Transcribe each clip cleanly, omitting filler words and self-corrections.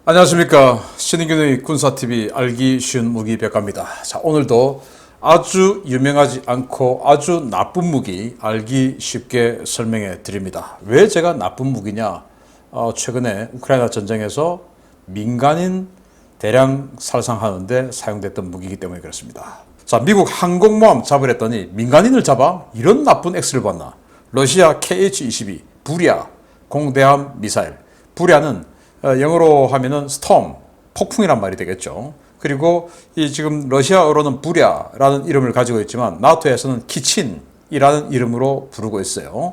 안녕하십니까. 신인균의 군사TV 알기 쉬운 무기 백과입니다. 자, 오늘도 아주 유명하지 않고 아주 나쁜 무기 알기 쉽게 설명해 드립니다. 왜 제가 나쁜 무기냐? 최근에 우크라이나 전쟁에서 민간인 대량 살상하는데 사용됐던 무기이기 때문에 그렇습니다. 자, 미국 항공모함 잡으랬더니 민간인을 잡아? 이런 나쁜 X를 봤나? 러시아 KH-22 부랴 공대함 미사일. 부랴는 영어로 하면은 스톰, 폭풍이란 말이 되겠죠. 그리고 이 지금 러시아어로는 부랴라는 이름을 가지고 있지만 나토에서는 키친이라는 이름으로 부르고 있어요.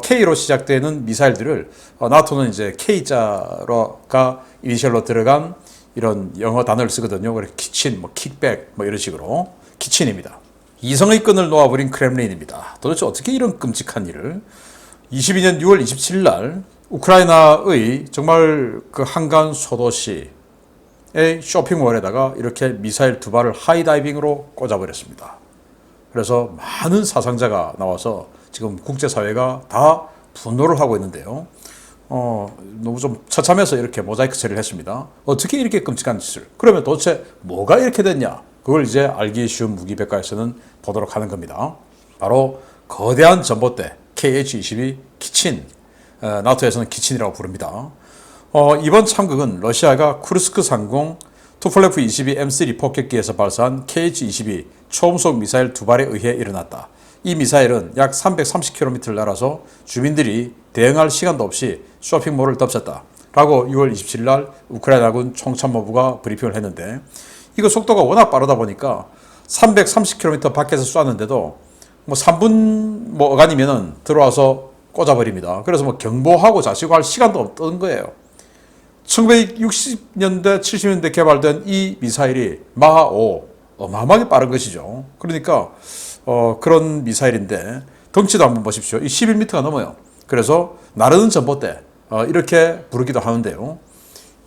K로 시작되는 미사일들을 나토는 이제 K자가 이니셜로 들어간 이런 영어 단어를 쓰거든요. 그래서 키친, 뭐 킥백, 뭐 이런 식으로 키친입니다. 이성의 끈을 놓아버린 크렘린입니다. 도대체 어떻게 이런 끔찍한 일을 22년 6월 27일 날 우크라이나의 정말 그 한간 소도시의 쇼핑몰에다가 이렇게 미사일 두 발을 하이다이빙으로 꽂아버렸습니다. 그래서 많은 사상자가 나와서 지금 국제사회가 다 분노를 하고 있는데요. 너무 좀 처참해서 이렇게 모자이크 처리를 했습니다. 어떻게 이렇게 끔찍한 짓을? 그러면 도대체 뭐가 이렇게 됐냐? 그걸 이제 알기 쉬운 무기백과에서는 보도록 하는 겁니다. 바로 거대한 전봇대 KH-22 키친, 나토에서는 키친이라고 부릅니다. 이번 참극은 러시아가 쿠르스크 상공 투폴레프 22 M3 폭격기에서 발사한 KH-22 초음속 미사일 두 발에 의해 일어났다. 이 미사일은 약 330km를 날아서 주민들이 대응할 시간도 없이 쇼핑몰을 덮쳤다. 라고 6월 27일 날 우크라이나군 총참모부가 브리핑을 했는데, 이거 속도가 워낙 빠르다 보니까 330km 밖에서 쐈는데도 뭐 3분 뭐 어간이면은 들어와서 꽂아버립니다. 그래서 뭐 경보하고 자시고 할 시간도 없던 거예요. 1960년대, 70년대 개발된 이 미사일이 마하5, 어마어마하게 빠른 것이죠. 그러니까 그런 미사일인데 덩치도 한번 보십시오. 이 11m가 넘어요. 그래서 나르는 전봇대 이렇게 부르기도 하는데요.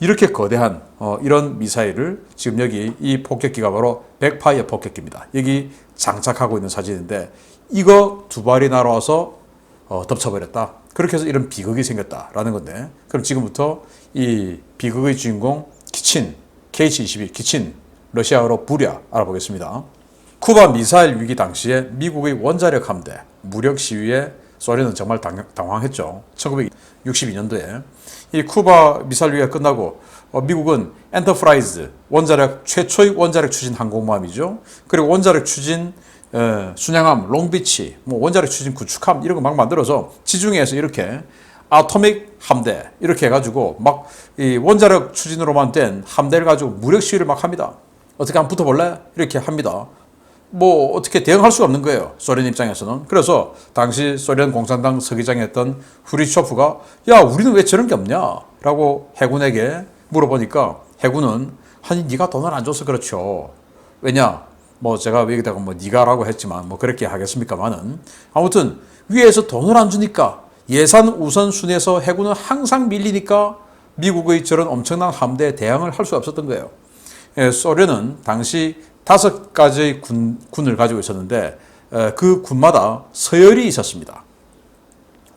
이렇게 거대한 이런 미사일을 지금 여기 이 폭격기가 바로 백파이어 폭격기입니다. 여기 장착하고 있는 사진인데 이거 두 발이 날아와서 덮쳐버렸다. 그렇게 해서 이런 비극이 생겼다라는 건데, 그럼 지금부터 이 비극의 주인공 키친, KH-22 키친, 러시아어로 부랴 알아보겠습니다. 쿠바 미사일 위기 당시에 미국의 원자력 함대 무력 시위에 소련은 정말 당황했죠. 1962년도에 이 쿠바 미사일 위기가 끝나고 미국은 엔터프라이즈, 원자력 최초의 원자력 추진 항공모함이죠. 그리고 원자력 추진 순양함, 롱비치, 뭐 원자력 추진 구축함 이런 거 막 만들어서 지중해에서 이렇게 아토믹 함대 이렇게 해가지고 막 이 원자력 추진으로만 된 함대를 가지고 무력 시위를 막 합니다. 어떻게 한번 붙어볼래? 이렇게 합니다. 뭐 어떻게 대응할 수가 없는 거예요, 소련 입장에서는. 그래서 당시 소련 공산당 서기장이었던 후리초프가 야, 우리는 왜 저런 게 없냐? 라고 해군에게 물어보니까 해군은 아니 네가 돈을 안 줘서 그렇죠. 왜냐? 뭐 제가 여기다가 뭐 니가라고 했지만 뭐 그렇게 하겠습니까만은, 아무튼 위에서 돈을 안 주니까 예산 우선순위에서 해군은 항상 밀리니까 미국의 저런 엄청난 함대에 대항을 할 수 없었던 거예요. 소련은 당시 5가지의 군을 가지고 있었는데 그 군마다 서열이 있었습니다.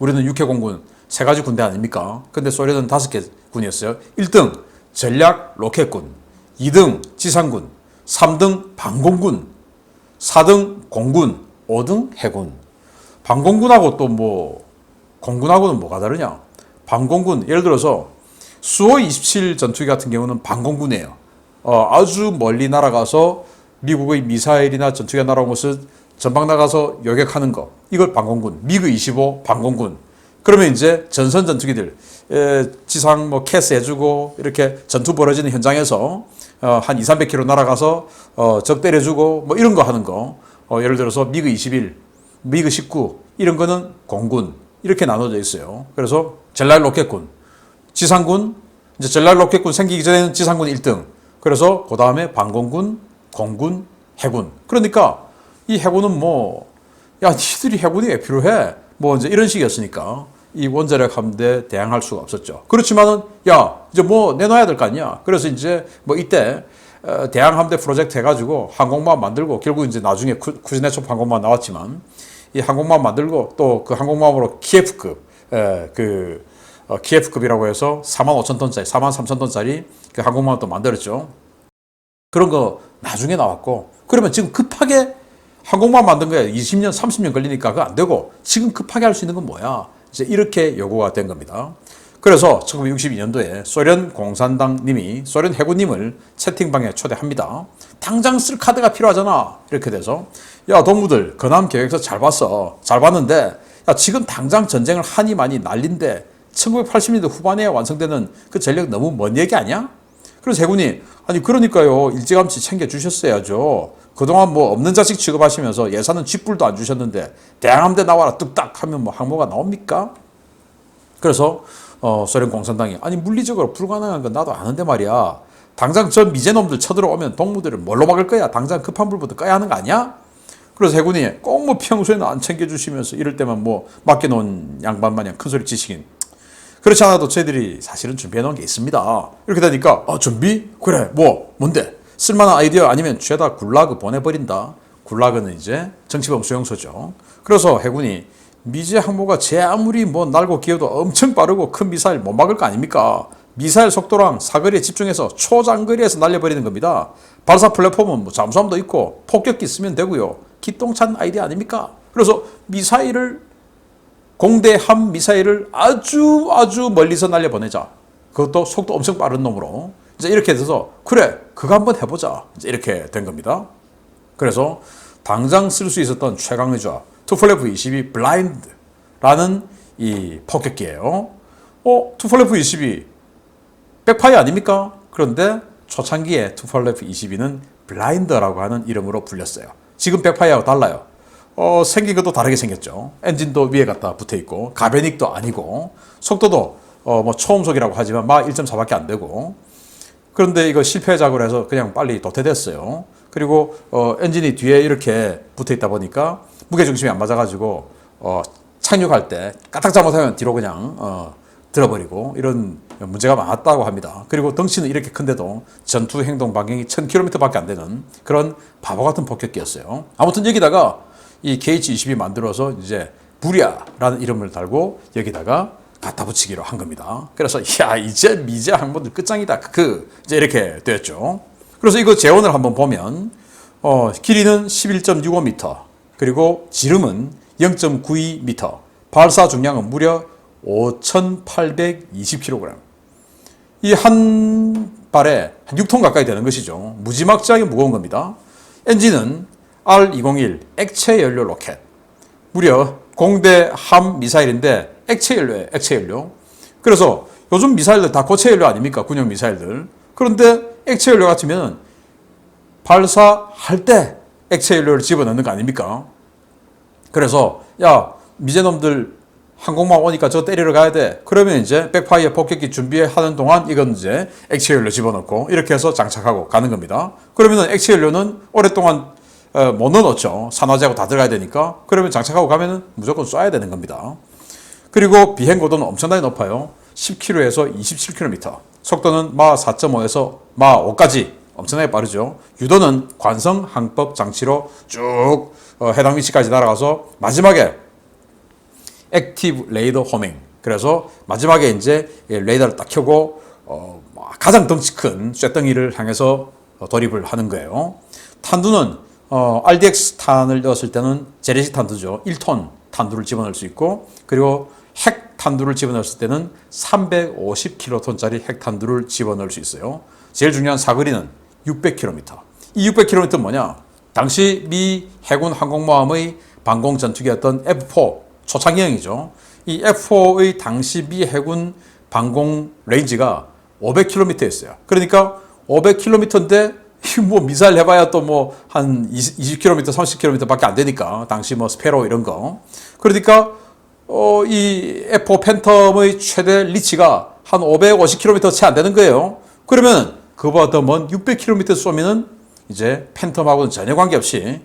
우리는 육해공군 3가지 군대 아닙니까? 근데 소련은 5개 군이었어요. 1등 전략 로켓군, 2등 지상군, 3등 방공군, 4등 공군, 5등 해군. 방공군하고 또 뭐 공군하고는 뭐가 다르냐? 방공군, 예를 들어서 수호 27 전투기 같은 경우는 방공군이에요. 아주 멀리 날아가서 미국의 미사일이나 전투기가 날아온 것을 전방 나가서 요격하는 거, 이걸 방공군, 미그 25 방공군. 그러면 이제 전선 전투기들 지상 뭐 캐스 해주고 이렇게 전투 벌어지는 현장에서 한 200-300km 날아가서 적 때려주고 뭐 이런 거 하는 거, 예를 들어서 미그 21, 미그 19 이런 거는 공군 이렇게 나눠져 있어요. 그래서 젤랄 로켓군, 지상군, 이제 젤랄 로켓군 생기기 전에는 지상군 1등. 그래서 그 다음에 방공군, 공군, 해군. 그러니까 이 해군은 뭐, 야, 니들이 해군이 왜 필요해? 뭐 이제 이런 식이었으니까 이 원자력 함대에 대항할 수가 없었죠. 그렇지만은 야, 이제 뭐 내놔야 될 거 아니야. 그래서 이제 뭐 이때 대항 함대 프로젝트 해가지고 항공모함 만들고, 결국 이제 나중에 쿠즈네초프 항공모함 나왔지만 이 항공모함 만들고 또 그 항공모함으로 키예프급 그 키예프급이라고 해서 45,000톤짜리, 43,000톤짜리 그 항공모함을 또 만들었죠. 그런 거 나중에 나왔고, 그러면 지금 급하게 항공모함 만든 거에 20년, 30년 걸리니까 그거 안 되고 지금 급하게 할 수 있는 건 뭐야? 이제 이렇게 요구가 된 겁니다. 그래서 1962년도에 소련 공산당님이 소련 해군님을 채팅방에 초대합니다. 당장 쓸 카드가 필요하잖아. 이렇게 돼서 야 동무들 근함 계획서 잘 봤어. 잘 봤는데 야 지금 당장 전쟁을 하니 많이 난린데 1980년대 후반에 완성되는 그 전력 너무 먼 얘기 아니야? 그래서 해군이 아니 그러니까요 일찌감치 챙겨주셨어야죠. 그동안 뭐 없는 자식 취급하시면서 예산은 쥐뿔도 안 주셨는데 대항함대 나와라 뚝딱 하면 뭐 항모가 나옵니까? 그래서 소련 공산당이 아니 물리적으로 불가능한 건 나도 아는데 말이야. 당장 저 미제놈들 쳐들어오면 동무들을 뭘로 막을 거야? 당장 급한 불부터 꺼야 하는 거 아니야? 그래서 해군이 꼭 뭐 평소에는 안 챙겨주시면서 이럴 때만 뭐 맡겨놓은 양반 마냥 큰소리 치시긴 그렇지 않아도 저희들이 사실은 준비해놓은 게 있습니다. 이렇게 되니까 준비? 그래 뭔데? 쓸만한 아이디어 아니면 죄다 굴라그 보내버린다. 굴라그는 이제 정치범 수용소죠. 그래서 해군이 미제 항모가 제 아무리 뭐 날고 기어도 엄청 빠르고 큰 미사일 못 막을 거 아닙니까? 미사일 속도랑 사거리에 집중해서 초장거리에서 날려버리는 겁니다. 발사 플랫폼은 뭐 잠수함도 있고 폭격기 쓰면 되고요. 기똥찬 아이디어 아닙니까? 그래서 미사일을 공대함 미사일을 아주 멀리서 날려보내자. 그것도 속도 엄청 빠른 놈으로. 이제 이렇게 돼서 그래 그거 한번 해보자. 이제 이렇게 된 겁니다. 그래서 당장 쓸 수 있었던 최강의 조합 투폴레프 22 블라인드라는 이 폭격기예요. 투폴레프 22 백파이 아닙니까? 그런데 초창기에 투폴레프 22는 블라인드라고 하는 이름으로 불렸어요. 지금 백파이하고 달라요. 생긴 것도 다르게 생겼죠. 엔진도 위에 갖다 붙어 있고 가베닉도 아니고 속도도 뭐 초음속이라고 하지만 막 1.4밖에 안 되고 그런데 이거 실패작으로 해서 그냥 빨리 도태됐어요. 그리고 엔진이 뒤에 이렇게 붙어 있다 보니까 무게중심이 안 맞아가지고 착륙할 때 까딱 잘못하면 뒤로 그냥 들어버리고 이런 문제가 많았다고 합니다. 그리고 덩치는 이렇게 큰데도 전투 행동 반경이 1000km밖에 안 되는 그런 바보 같은 폭격기였어요. 아무튼 여기다가 이 KH-22 만들어서 이제 부랴라는 이름을 달고 여기다가 갖다 붙이기로 한 겁니다. 그래서 야 이제 미제 항모들 끝장이다. 이제 이렇게 되었죠. 그래서 이거 재원을 한번 보면 길이는 11.65m 그리고 지름은 0.92m 발사 중량은 무려 5,820kg 이 한 발에 한 6톤 가까이 되는 것이죠. 무지막지하게 무거운 겁니다. 엔진은 R201 액체 연료 로켓 무려 공대 함 미사일인데 액체 연료예요. 액체 연료. 그래서 요즘 미사일들 다 고체 연료 아닙니까? 군용 미사일들. 그런데 액체 연료 같으면 발사할 때 액체 연료를 집어넣는 거 아닙니까? 그래서 야 미제놈들 항공모함 오니까 저 때리러 가야 돼. 그러면 이제 백파이어 폭격기 준비하는 동안 이건 이제 액체 연료 집어넣고 이렇게 해서 장착하고 가는 겁니다. 그러면 액체 연료는 오랫동안 못 넣어놓죠. 산화제하고 다 들어가야 되니까. 그러면 장착하고 가면은 무조건 쏴야 되는 겁니다. 그리고 비행고도는 엄청나게 높아요. 10km에서 27km. 속도는 마 4.5에서 마 5까지 엄청나게 빠르죠. 유도는 관성 항법 장치로 쭉 해당 위치까지 날아가서 마지막에 액티브 레이더 호밍. 그래서 마지막에 이제 레이더를 딱 켜고 가장 덩치 큰 쇳덩이를 향해서 돌입을 하는 거예요. 탄두는 RDX 탄을 넣었을 때는 재래식 탄두죠. 1톤 탄두를 집어넣을 수 있고 그리고 핵 탄두를 집어넣었을 때는 350킬로톤짜리 핵 탄두를 집어넣을 수 있어요. 제일 중요한 사거리는 600km. 이 600km는 뭐냐? 당시 미 해군 항공모함의 방공 전투기였던 F4 초창기형이죠. 이 F4의 당시 미 해군 방공 레인지가 500km였어요. 그러니까 500km인데 뭐 미사일 해봐야 또 뭐 한 20km, 30km밖에 안 되니까 당시 뭐 스페로 이런 거. 그러니까 이 F4 팬텀의 최대 리치가 한 550km 채 안 되는 거예요. 그러면 그보다 더 먼 600km 쏘면은 이제 팬텀하고는 전혀 관계없이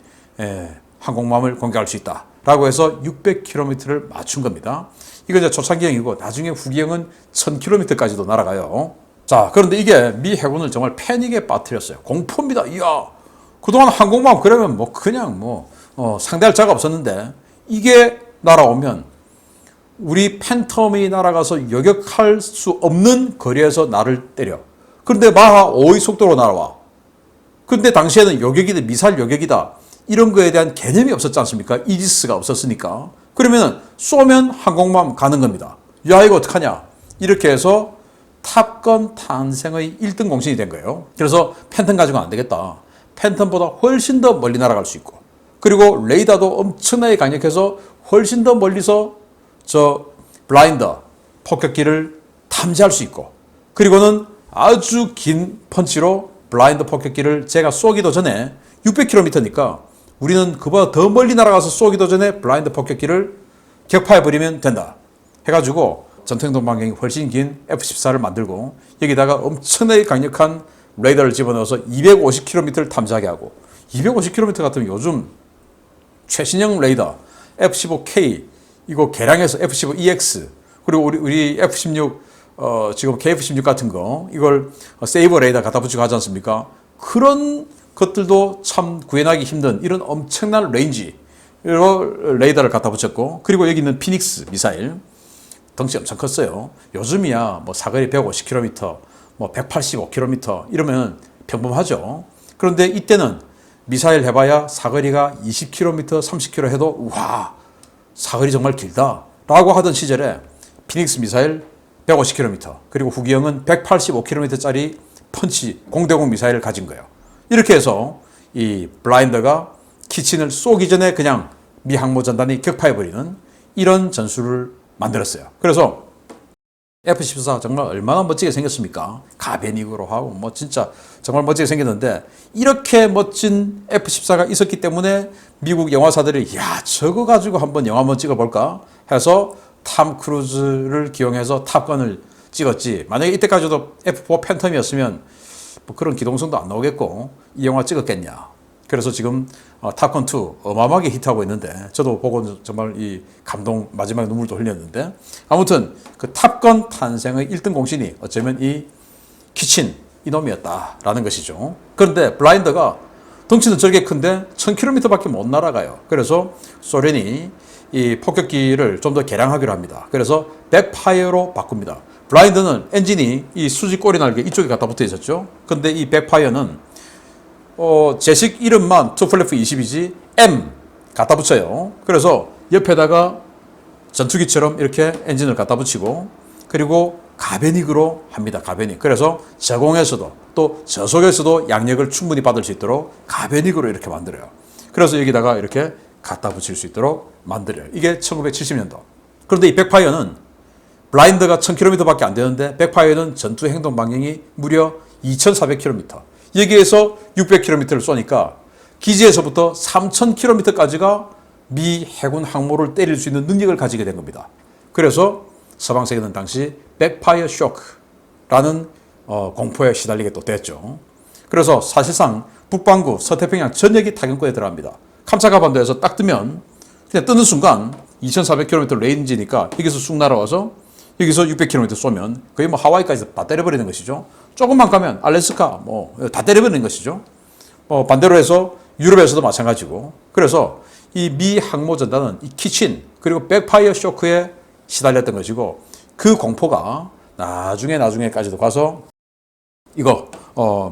항공모함을 공격할 수 있다라고 해서 600km를 맞춘 겁니다. 이건 이제 초창기형이고 나중에 후기형은 1000km까지도 날아가요. 자, 그런데 이게 미 해군을 정말 패닉에 빠뜨렸어요. 공포입니다. 이야, 그동안 항공모함 그러면 뭐 그냥 뭐 상대할 자가 없었는데 이게 날아오면 우리 팬텀이 날아가서 여격할 수 없는 거리에서 나를 때려. 그런데 마하 5의 속도로 날아와. 그런데 당시에는 여격이다, 미사일 여격이다. 이런 거에 대한 개념이 없었지 않습니까? 이지스가 없었으니까. 그러면 쏘면 항공모함 가는 겁니다. 야, 이거 어떡하냐. 이렇게 해서 탑건 탄생의 1등 공신이 된 거예요. 그래서 팬텀 가지고는 안 되겠다. 팬텀보다 훨씬 더 멀리 날아갈 수 있고, 그리고 레이더도 엄청나게 강력해서 훨씬 더 멀리서 저 블라인더 폭격기를 탐지할 수 있고, 그리고는 아주 긴 펀치로 블라인더 폭격기를 제가 쏘기도 전에 600km니까 우리는 그보다 더 멀리 날아가서 쏘기도 전에 블라인더 폭격기를 격파해버리면 된다 해가지고 전투행동 반경이 훨씬 긴 F-14를 만들고, 여기다가 엄청나게 강력한 레이더를 집어넣어서 250km를 탐지하게 하고, 250km 같으면 요즘 최신형 레이더 F-15K 이거 개량해서 F-15EX, 그리고 우리 F-16 지금 KF-16 같은 거 이걸 세이버 레이더 갖다 붙이고 하지 않습니까? 그런 것들도 참 구현하기 힘든 이런 엄청난 레인지 레이더를 갖다 붙였고, 그리고 여기 있는 피닉스 미사일 덩치 엄청 컸어요. 요즘이야 뭐 사거리 150km, 뭐 185km 이러면 평범하죠. 그런데 이때는 미사일 해봐야 사거리가 20km, 30km 해도 와, 사거리 정말 길다 라고 하던 시절에 피닉스 미사일 150km, 그리고 후기형은 185km짜리 펀치 공대공 미사일을 가진 거예요. 이렇게 해서 이 블라인더가 키친을 쏘기 전에 그냥 미 항모전단이 격파해버리는 이런 전술을 만들었어요. 그래서 F-14 정말 얼마나 멋지게 생겼습니까? 가베닉으로 하고 뭐 진짜 정말 멋지게 생겼는데, 이렇게 멋진 F-14가 있었기 때문에 미국 영화사들이 야, 저거 가지고 한번 영화 한번 찍어볼까 해서 탐 크루즈를 기용해서 탑건을 찍었지. 만약에 이때까지도 F-4 팬텀이었으면 뭐 그런 기동성도 안 나오겠고 이 영화 찍었겠냐. 그래서 지금 탑건2 어마어마하게 히트하고 있는데, 저도 보고 정말 이 감동, 마지막에 눈물도 흘렸는데, 아무튼 그 탑건 탄생의 1등 공신이 어쩌면 이 키친 이놈이었다라는 것이죠. 그런데 블라인더가 덩치는 저렇게 큰데 1000km밖에 못 날아가요. 그래서 소련이 이 폭격기를 좀 더 개량하기로 합니다. 그래서 백파이어로 바꿉니다. 블라인더는 엔진이 이 수직 꼬리 날개 이쪽에 갖다 붙어 있었죠. 근데 이 백파이어는 제식 이름만 투플래프 20이지 M 갖다 붙여요. 그래서 옆에다가 전투기처럼 이렇게 엔진을 갖다 붙이고, 그리고 가베닉으로 합니다. 가베닉. 그래서 저공에서도 또 저속에서도 양력을 충분히 받을 수 있도록 가베닉으로 이렇게 만들어요. 그래서 여기다가 이렇게 갖다 붙일 수 있도록 만들어요. 이게 1970년도. 그런데 이 백파이어는 블라인더가 1000km밖에 안 되는데 백파이어는 전투 행동 반경이 무려 2400km. 여기에서 600km를 쏘니까 기지에서부터 3000km까지가 미 해군 항모를 때릴 수 있는 능력을 가지게 된 겁니다. 그래서 서방 세계는 당시 백파이어 쇼크라는 공포에 시달리게 또 됐죠. 그래서 사실상 북반구 서태평양 전역이 타격권에 들어갑니다. 캄차카 반도에서 딱 뜨면 그냥 뜨는 순간 2400km 레인지니까 여기서 쑥 날아와서 여기서 600km 쏘면 거의 뭐 하와이까지 다 때려버리는 것이죠. 조금만 가면 알래스카 뭐 다 때려버리는 것이죠. 반대로 해서 유럽에서도 마찬가지고. 그래서 이 미 항모전단은 이 키친 그리고 백파이어 쇼크에 시달렸던 것이고, 그 공포가 나중에까지도 가서 이거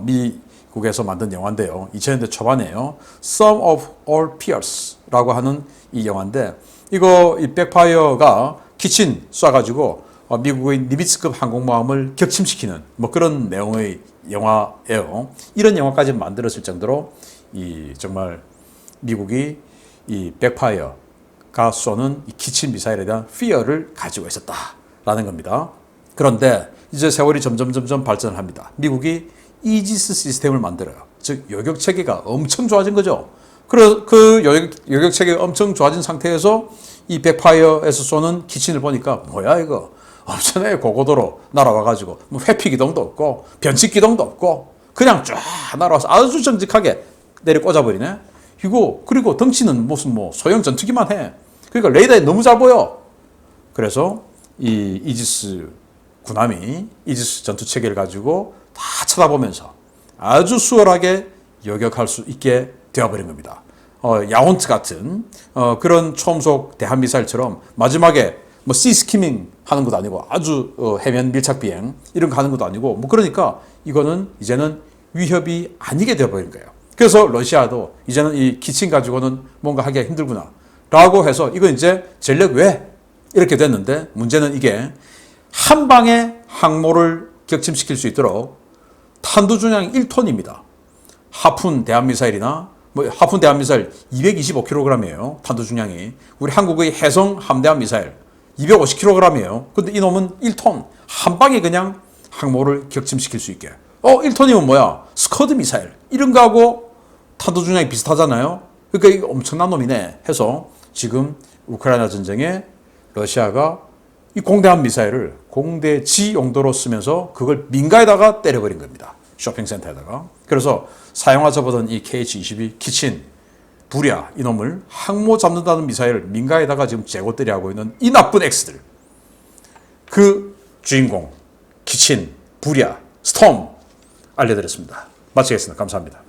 미국에서 만든 영화인데요. 2000년대 초반에요. Sum of All Fears라고 하는 이 영화인데, 이거 이 백파이어가 키친 쏴가지고 미국의 니미츠급 항공모함을 격침시키는 뭐 그런 내용의 영화예요. 이런 영화까지 만들었을 정도로 이 정말 미국이 이 백파이어가 쏘는 이 키친 미사일에 대한 피어를 가지고 있었다라는 겁니다. 그런데 이제 세월이 점점 발전을 합니다. 미국이 이지스 시스템을 만들어요. 즉 요격 체계가 엄청 좋아진 거죠. 그 요격 체계가 엄청 좋아진 상태에서 이 백파이어에서 쏘는 키친을 보니까 뭐야 이거 엄청나게 고고도로 날아와가지고 뭐 회피 기동도 없고 변칙 기동도 없고 그냥 쫙 날아와서 아주 정직하게 내려 꽂아버리네. 이거 그리고 덩치는 무슨 뭐 소형 전투기만 해. 그러니까 레이더에 너무 잘 보여. 그래서 이 이지스 군함이 이지스 전투 체계를 가지고 다 쳐다보면서 아주 수월하게 요격할 수 있게 되어버린 겁니다. 야혼트 같은 그런 초음속 대한미사일처럼 마지막에 뭐 시스키밍 하는 것도 아니고 아주 해면 밀착 비행 이런 거 하는 것도 아니고 뭐 그러니까 이거는 이제는 위협이 아니게 되어버린 거예요. 그래서 러시아도 이제는 이 키친 가지고는 뭔가 하기가 힘들구나 라고 해서 이건 이제 전력 외 이렇게 됐는데 문제는 이게 한 방에 항모를 격침시킬 수 있도록 탄두 중량이 1톤입니다. 하푼 대한미사일이나 뭐 하푼 대한미사일 225kg이에요. 탄두 중량이. 우리 한국의 해성 함대함 미사일 250kg이에요. 근데 이놈은 1톤. 한 방에 그냥 항모를 격침시킬 수 있게. 1톤이면 뭐야? 스커드 미사일. 이런 거하고 탄두 중량이 비슷하잖아요. 그러니까 이게 엄청난 놈이네 해서 지금 우크라이나 전쟁에 러시아가 이 공대함 미사일을 공대지 용도로 쓰면서 그걸 민가에다가 때려버린 겁니다. 쇼핑센터에다가. 그래서 사용하자 보던 이 KH-22 키친, 부랴 이놈을 항모 잡는다는 미사일을 민가에다가 지금 재고떨이 하고 있는 이 나쁜 X들. 그 주인공, 키친, 부랴, 스톰 알려드렸습니다. 마치겠습니다. 감사합니다.